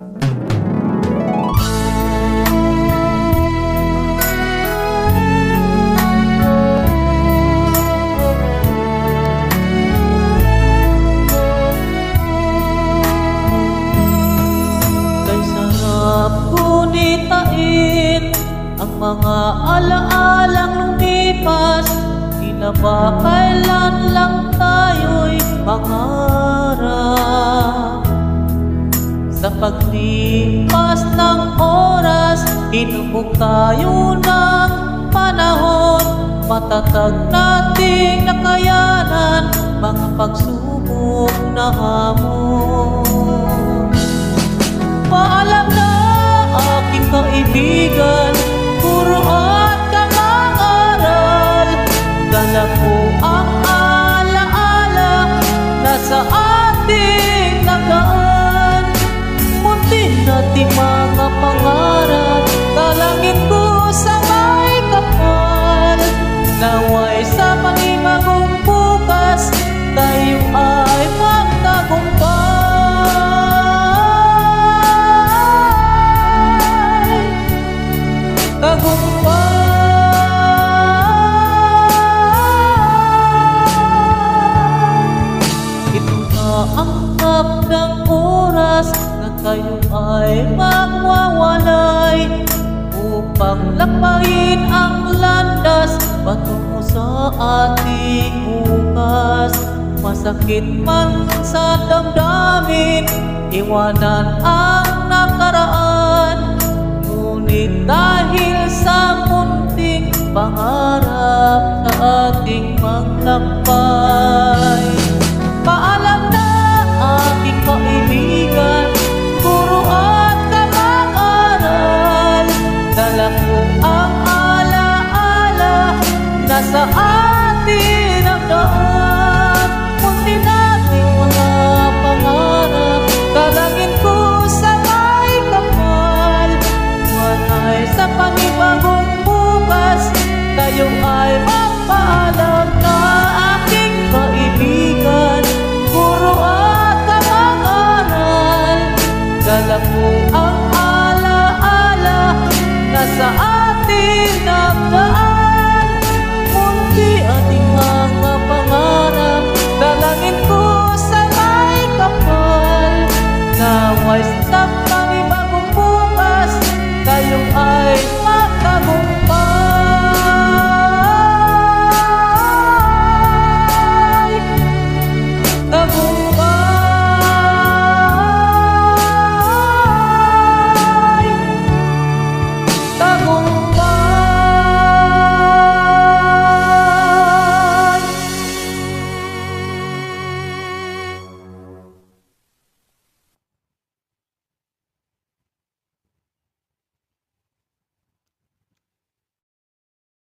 Ang mga alaalang lumipas, di na ba kailan lang tayo'y pangarap? Sa paglipas ng oras, hinubog tayo ng panahon, matatag nating nakayanan mga pagsubok na hamon. Paalam na aking kaibigan, puro at kamang-aral, dala ko ang alaala na sa ating nagaan. Muntin nating mga pangarap, talangin ko sa may kapal, naway sa panibagong bukas tayo ay magtagumpay. Ito na ang tap ng oras na tayo ay magwawalay, upang lakbayin ang landas patungo sa ating bukas. Masakit man sa damdamin, iwanan ang nakaraan, ngunit dahil sa munting pangarap sa ating maglakbay. Paalam na aking kaibigan, puro at kamang-aral, dala ko ang alaala na sa atin ang daan. Muntin nating mga pangarap, talangin ko sa may kapal, wanay sa panibagong bukas tayo ay magpaalam na aking kaibigan, puro at kamang-aral, dala ko ang alaala na sa atin ang daan. Munti ating mga pangarap, dalangin ko sa may kapal, naway